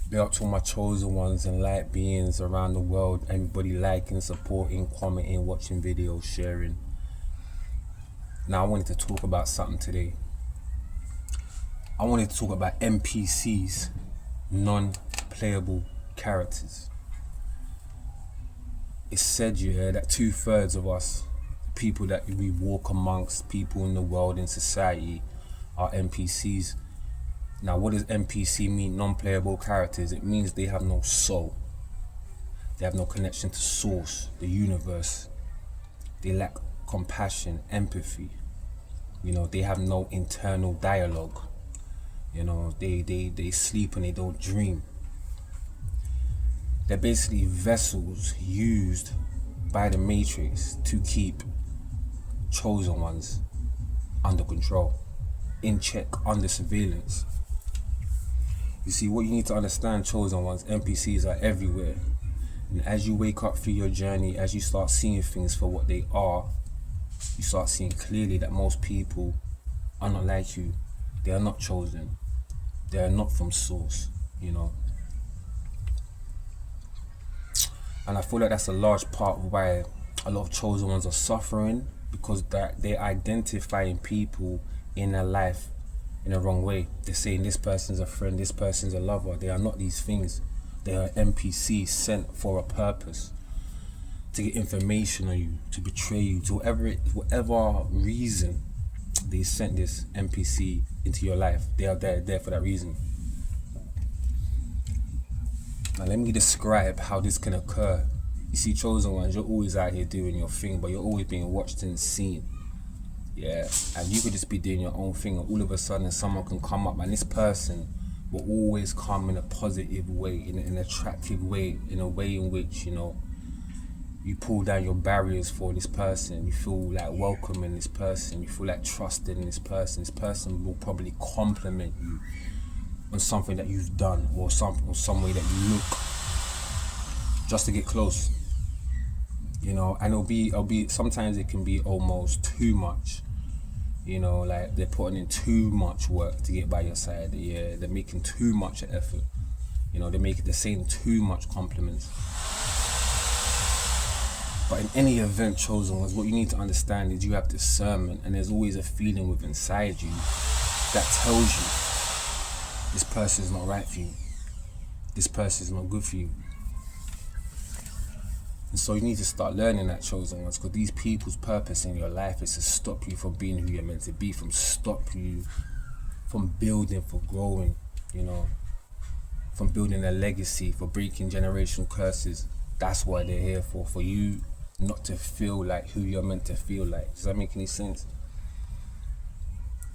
Big up to all my chosen ones and light beings around the world. Everybody liking, supporting, commenting, watching videos, sharing. Now I wanted to talk about something today. I wanted to talk about NPCs, non-playable characters. It's said, that 2/3 of us, people that we walk amongst, people in the world, in society, are NPCs. Now, what does NPC mean? Non-playable characters. It means they have no soul. They have no connection to source, the universe. They lack compassion, empathy. They have no internal dialogue. They sleep and they don't dream. They're basically vessels used by the Matrix to keep chosen ones under control, in check, under surveillance. You see, what you need to understand, chosen ones, NPCs are everywhere. And as you wake up through your journey, as you start seeing things for what they are, you start seeing clearly that most people are not like you. They are not chosen. They are not from source, And I feel like that's a large part of why a lot of chosen ones are suffering, because they're identifying people in their life in the wrong way. They're saying this person's a friend, this person's a lover. They are not these things. They are NPCs sent for a purpose, to get information on you, to betray you, to whatever reason they sent this NPC into your life. They are there for that reason. Now let me describe how this can occur. You see, chosen ones, you're always out here doing your thing, but you're always being watched and seen. Yeah, and you could just be doing your own thing, and all of a sudden someone can come up, and this person will always come in a positive way, in an attractive way, in a way in which, you pull down your barriers for this person. You feel like welcome in this person. You feel like trusted in this person. This person will probably compliment you on something that you've done, or some way that you look, just to get close. And it'll be sometimes it can be almost too much. Like they're putting in too much work to get by your side. Yeah, they're making too much effort. They're saying too much compliments. But in any event, chosen ones, what you need to understand is you have discernment, and there's always a feeling within inside you that tells you this person is not right for you. This person is not good for you. And so you need to start learning that, chosen ones, because these people's purpose in your life is to stop you from being who you're meant to be, from stop you from building, for growing, from building a legacy, for breaking generational curses. That's what they're here for you not to feel like who you're meant to feel like. Does that make any sense?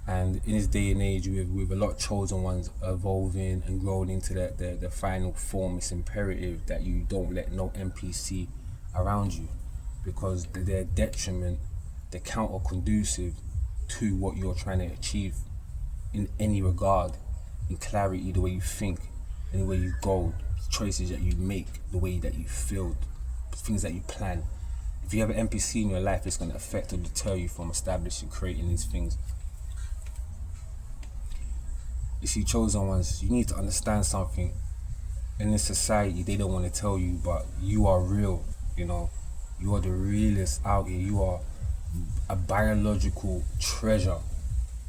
And in this day and age, with a lot of chosen ones evolving and growing into the final form, it's imperative that you don't let no NPC around you, because their detriment, they're counter-conducive to what you're trying to achieve in any regard, in clarity, the way you think, in the way you go, choices that you make, the way that you feel, things that you plan. If you have an NPC in your life, it's going to affect or deter you from establishing, creating these things. You see, chosen ones, you need to understand something. In this society, they don't want to tell you, but you are real. You are the realest out here. You are a biological treasure.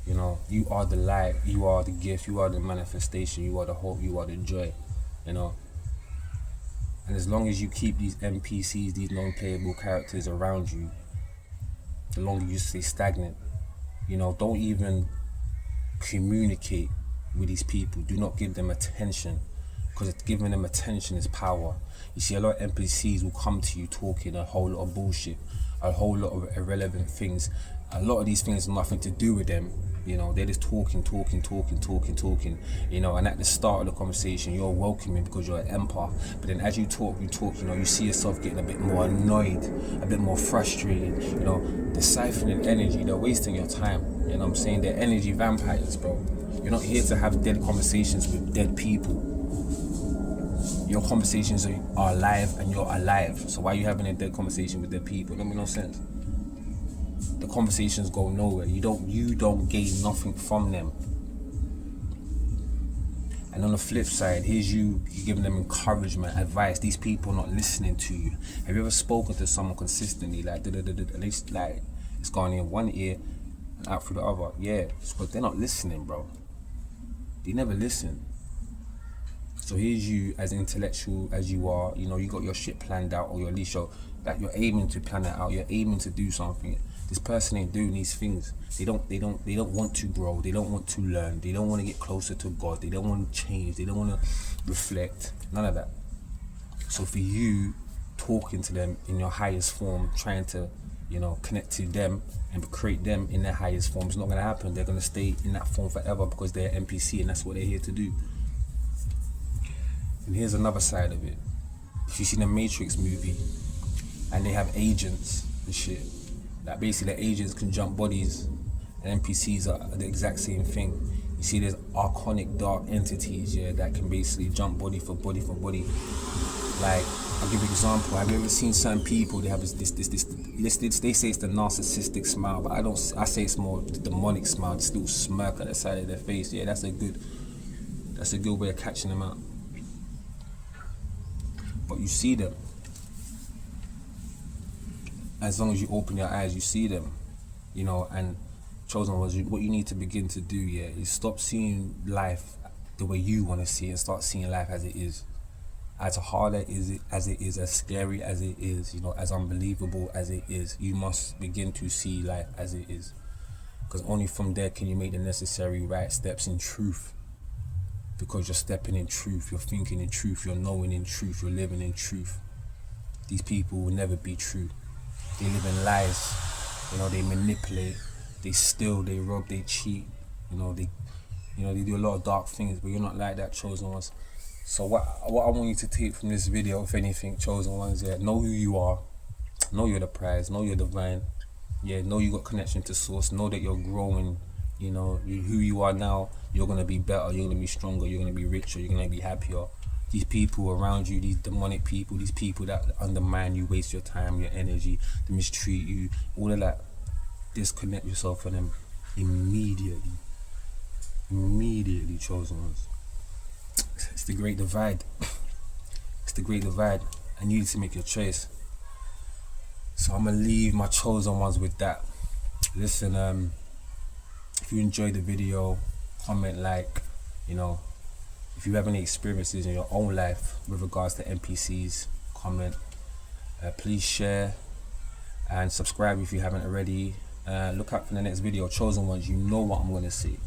You are the light, you are the gift, you are the manifestation, you are the hope, you are the joy. And as long as you keep these NPCs, these non-playable characters around you, the longer you stay stagnant. Don't even communicate with these people. Do not give them attention, because giving them attention is power. You see, a lot of NPCs will come to you talking a whole lot of bullshit, a whole lot of irrelevant things. A lot of these things have nothing to do with them. They're just talking. And at the start of the conversation, you're welcoming because you're an empath. But then as you talk, you see yourself getting a bit more annoyed, a bit more frustrated. They're siphoning energy, they're wasting your time. You know what I'm saying? They're energy vampires, bro. You're not here to have dead conversations with dead people. Your conversations are alive, and you're alive. So why are you having a dead conversation with dead people? It don't make no sense. The conversations go nowhere. You don't gain nothing from them. And on the flip side, here's you giving them encouragement, advice. These people are not listening to you. Have you ever spoken to someone consistently, like, and it's gone in one ear and out through the other? Yeah, it's because they're not listening, bro. They never listen. So here's you, as intellectual as you are, you know, you got your shit planned out, or at least you're aiming to plan it out, you're aiming to do something. This person ain't doing these things. They don't want to grow, they don't want to learn, they don't want to get closer to God, they don't want to change, they don't want to reflect, none of that. So for you, talking to them in your highest form, trying to, you know, connect to them and create them in their highest form, it's not going to happen. They're going to stay in that form forever because they're NPC and that's what they're here to do. And here's another side of it. If you've seen a Matrix movie and they have agents and shit, that basically the agents can jump bodies, and NPCs are the exact same thing. You see, there's archonic dark entities, yeah, that can basically jump body for body for body. Like, I'll give you an example. Have you ever seen certain people, they have this they say it's the narcissistic smile, but I say it's more the demonic smile, this little smirk at the side of their face. Yeah, that's a good way of catching them out. But you see them. As long as you open your eyes, you see them, you know. And chosen ones, what you need to begin to do, yeah, is stop seeing life the way you want to see it and start seeing life as it is. As hard as it is, as scary as it is, you know, as unbelievable as it is, you must begin to see life as it is. Because only from there can you make the necessary right steps in truth. Because you're stepping in truth, you're thinking in truth, you're knowing in truth, you're living in truth. These people will never be true. They live in lies, you know, they manipulate, they steal, they rob, they cheat, they do a lot of dark things, but you're not like that, chosen ones. So what I want you to take from this video, if anything, chosen ones, yeah, know who you are, know you're the prize, know you're divine, yeah, know you got connection to source, know that you're growing, you know, who you are now, you're gonna be better, you're gonna be stronger, you're gonna be richer, you're gonna be happier. These people around you, these demonic people, these people that undermine you, waste your time, your energy, they mistreat you, all of that, disconnect yourself from them immediately, chosen ones. It's the great divide. It's the great divide, and you need to make your choice. So I'm gonna leave my chosen ones with that. Listen, if you enjoyed the video, comment, like, you know. If you have any experiences in your own life with regards to NPCs, comment. Please share and subscribe if you haven't already. Look out for the next video. Chosen ones, you know what I'm gonna say.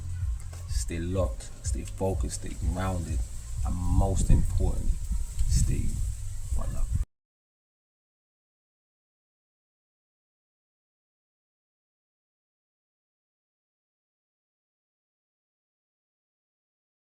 Stay locked, stay focused, stay grounded, and most importantly, stay one up.